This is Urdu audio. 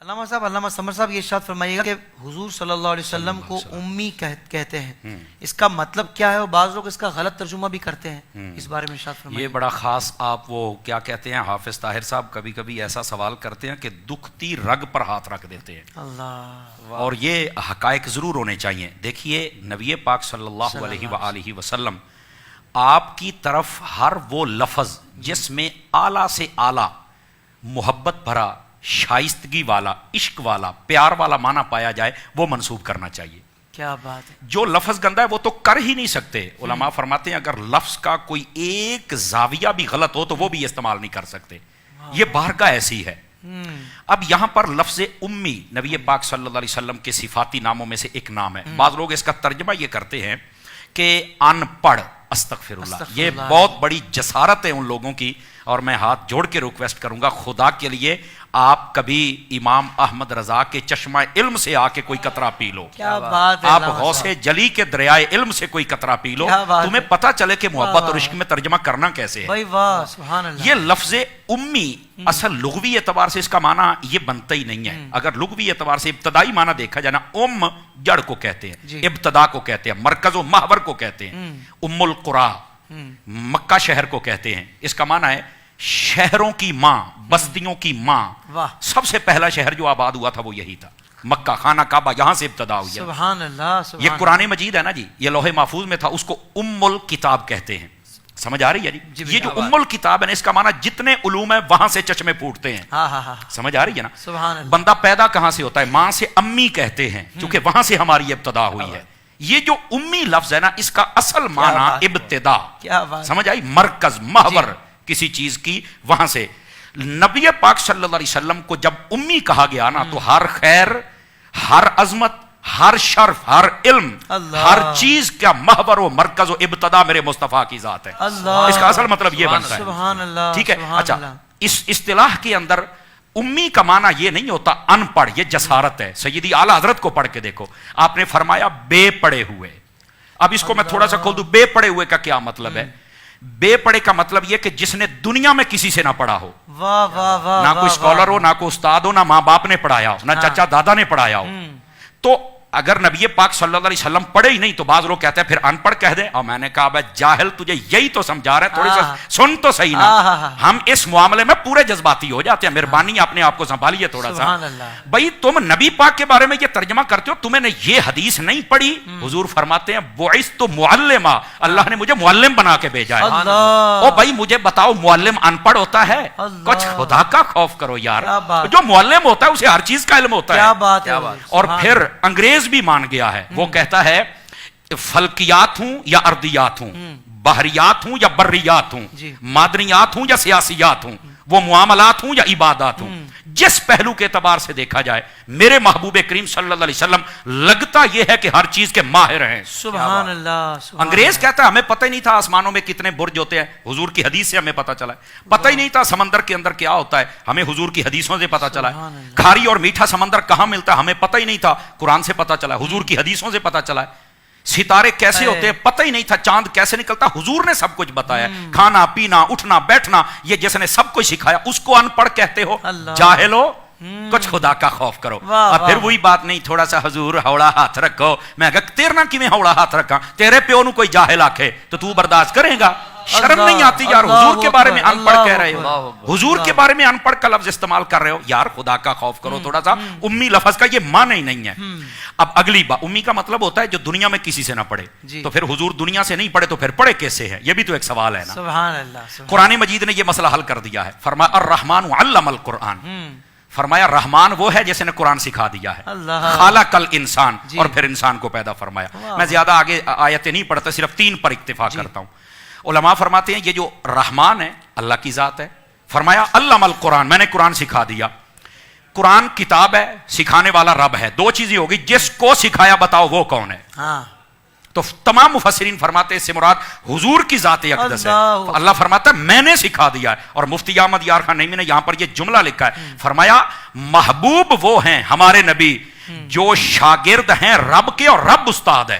علامہ صاحب، علامہ سمر صاحب یہ ارشاد فرمائیے گا کہ حضور صلی اللہ علیہ وسلم کو امی کہتے ہیں، اس کا مطلب کیا ہے؟ اور بعض لوگ اس کا غلط ترجمہ بھی کرتے ہیں، اس بارے میں ارشاد فرمائیے۔ یہ بڑا خاص، آپ وہ کیا کہتے ہیں، حافظ طاہر صاحب کبھی کبھی ایسا سوال کرتے ہیں کہ دکھتی رگ پر ہاتھ رکھ دیتے ہیں، اللہ، اور یہ حقائق ضرور ہونے چاہیے۔ دیکھیے نبی پاک صلی اللہ علیہ وآلہ وسلم آپ کی طرف ہر وہ لفظ جس میں اعلیٰ سے اعلیٰ محبت بھرا، شائستگی والا، عشق والا، پیار والا معنی پایا جائے وہ منسوب کرنا چاہیے۔ کیا بات ہے! جو لفظ گندا ہے وہ تو کر ہی نہیں سکتے۔ علماء فرماتے ہیں اگر لفظ کا کوئی ایک زاویہ بھی غلط ہو تو وہ بھی استعمال نہیں کر سکتے، یہ بارگاہ ایسی ہے۔ اب یہاں پر لفظ امی نبی پاک صلی اللہ علیہ وسلم کے صفاتی ناموں میں سے ایک نام ہے۔ بعض لوگ اس کا ترجمہ یہ کرتے ہیں کہ ان پڑھ، استغفر اللہ۔ یہ بہت بڑی جسارت ہے ان لوگوں کی، اور میں ہاتھ جوڑ کے ریکویسٹ کروں گا خدا کے لیے آپ کبھی امام احمد رضا کے چشمہ علم سے آ کے کوئی قطرہ پی لو، کیا بات ہے! آپ غوث جلی کے دریائے علم سے کوئی قطرہ پی لو، تمہیں پتہ چلے کہ محبت اور عشق میں ترجمہ کرنا کیسے ہے۔ بھائی واہ، سبحان اللہ! یہ لفظ امی اصل لغوی اعتبار سے اس کا معنی یہ بنتا ہی نہیں ہے۔ اگر لغوی اعتبار سے ابتدائی معنی دیکھا جائے نا، جڑ کو کہتے ہیں، ابتدا کو کہتے ہیں، مرکز و محور کو کہتے ہیں، ام القرا مکہ شہر کو کہتے ہیں۔ اس کا معنی ہے شہروں کی ماں، بستیوں کی ماں۔ سب سے پہلا شہر جو آباد ہوا تھا وہ یہی تھا، مکہ، خانہ کعبہ، یہاں سے ابتدا ہوئی ہے۔ سبحان اللہ! یہ قرآن مجید ہے نا جی، یہ لوح محفوظ میں تھا، اس کو ام الکتاب کہتے ہیں۔ سمجھ آ رہی ہے جی؟ یہ جو ام الکتاب ہے نا، اس کا معنی جتنے علوم ہیں وہاں سے چشمے پھوٹتے ہیں۔ سمجھ آ رہی ہے نا؟ سبحان اللہ! بندہ پیدا کہاں سے ہوتا ہے؟ ماں سے امی کہتے ہیں، کیونکہ وہاں سے ہماری ابتدا ہوئی ہے۔ یہ جو امی لفظ ہے نا، اس کا اصل معنی ابتدا، سمجھ آئی؟ مرکز، محور کسی چیز کی، وہاں سے۔ نبی پاک صلی اللہ علیہ وسلم کو جب امی کہا گیا نا، تو ہر خیر، ہر عظمت، ہر شرف، ہر علم، ہر چیز کا محور و مرکز و ابتدا میرے مصطفیٰ کی ذات ہے۔ اس کا اصل مطلب یہ بنتا ہے۔ سبحان اللہ! ٹھیک ہے؟ اچھا، اس اصطلاح کے اندر امی کا معنی یہ نہیں ہوتا ان پڑھ، یہ جسارت ہے۔ سیدی اعلیٰ حضرت کو پڑھ کے دیکھو، آپ نے فرمایا بے پڑھے ہوئے۔ اب اس کو میں تھوڑا سا کھول دوں، بے پڑھے ہوئے کا کیا مطلب ہے؟ بے پڑھے کا مطلب یہ کہ جس نے دنیا میں کسی سے نہ پڑھا ہو، نہ کوئی اسکالر ہو، نہ کوئی استاد ہو، نہ ماں باپ نے پڑھایا ہو، نہ چچا دادا نے پڑھایا ہو۔ تو اگر نبی پاک صلی اللہ علیہ وسلم پڑھے ہی نہیں تو بعض لوگ کہتے ہیں پھر ان پڑھ کہہ دیں، اور میں نے کہا بھائی جاہل تجھے یہی تو سمجھا رہے ہیں، تھوڑی سا سن تو صحیح نا۔ ہم اس معاملے میں پورے جذباتی ہو جاتے ہیں، مہربانی اپنے آپ کو سنبھالیے تھوڑا سا۔ بھائی تم نبی پاک کے بارے میں یہ ترجمہ کرتے ہو، تمہیں نے یہ حدیث نہیں پڑھی؟ حضور فرماتے ہیں بعثت معلما، اللہ نے مجھے معلم بنا کے بھیجا ہے۔ او بھائی مجھے بتاؤ، معلم ان پڑھ ہوتا ہے؟ کچھ خدا کا خوف کرو یار، جو معلم ہوتا ہے اسے ہر چیز کا علم ہوتا ہے۔ اور پھر انگریز بھی مان گیا ہے، وہ کہتا ہے فلکیات ہوں یا ارضیات ہوں، بحریات ہوں یا بریات ہوں، معدنیات ہوں یا سیاسیات ہوں، وہ معاملات ہوں یا عبادات ہوں، جس پہلو کے اعتبار سے دیکھا جائے میرے محبوب کریم صلی اللہ علیہ وسلم لگتا یہ ہے کہ ہر چیز کے ماہر ہیں۔ سبحان اللہ! انگریز کہتا ہے ہمیں پتہ ہی نہیں تھا آسمانوں میں کتنے برج ہوتے ہیں، حضور کی حدیث سے ہمیں پتہ چلا ہے۔ پتہ ہی نہیں تھا سمندر کے اندر کیا ہوتا ہے، ہمیں حضور کی حدیثوں سے پتہ چلا ہے۔ کھاری اور میٹھا سمندر کہاں ملتا ہے، ہمیں پتہ ہی نہیں تھا، قرآن سے پتہ چلا ہے، حضور کی حدیثوں سے پتہ چلا ہے۔ ستارے کیسے ہوتے ہیں پتہ ہی نہیں تھا، چاند کیسے نکلتا، حضور نے سب کچھ بتایا۔ کھانا پینا اٹھنا بیٹھنا یہ جس نے سب کچھ سکھایا، اس کو ان پڑھ کہتے ہو؟ جاہل ہو، کچھ خدا کا خوف کرو۔ اور پھر وہی بات نہیں، تھوڑا سا حضور ہوڑا ہاتھ رکھو، میں کہا تیرے نہ کیویں ہوڑا ہاتھ رکھاں، تیرے پیو نو کوئی جاہل آکھے تو تو برداشت کرے گا؟ شرم نہیں آتی یار؟ حضور کے بارے میں ان پڑھ کہہ رہے ہو، حضور کے بارے میں ان پڑھ کا لفظ استعمال کر رہے ہو، یار خدا کا خوف کرو تھوڑا سا۔ امی لفظ کا یہ معنی ہی نہیں ہے۔ اب اگلی بات، امی کا مطلب ہوتا ہے جو دنیا میں کسی سے نہ پڑھے، تو پھر حضور دنیا سے نہیں پڑھے تو پھر پڑھے کیسے ہے؟ یہ بھی تو ایک سوال ہے نا۔ سبحان اللہ! قرآن مجید نے یہ مسئلہ حل کر دیا ہے، فرمایا الرحمن علم القرآن، فرمایا رحمان وہ ہے جس نے قرآن سکھا دیا ہے۔ خالق الانسان، اور پھر انسان کو پیدا فرمایا۔ میں زیادہ آگے آیتیں نہیں پڑھتا، صرف 3 پر اکتفا کرتا ہوں۔ علماء فرماتے ہیں یہ جو رحمان ہے اللہ کی ذات ہے، فرمایا علم القرآن، میں نے قرآن سکھا دیا۔ قرآن کتاب ہے، سکھانے والا رب ہے۔ 2 چیزیں ہوگی، جس کو سکھایا بتاؤ وہ کون ہے؟ تو تمام مفسرین فرماتے ہیں اس سے مراد حضور کی ذات اقدس ہے۔ اللہ فرماتا ہے میں نے سکھا دیا ہے، اور مفتی احمد یار خان نعیمی نے یہاں پر یہ جملہ لکھا ہے، فرمایا محبوب وہ ہیں ہمارے نبی جو شاگرد ہیں رب کے اور رب استاد ہے۔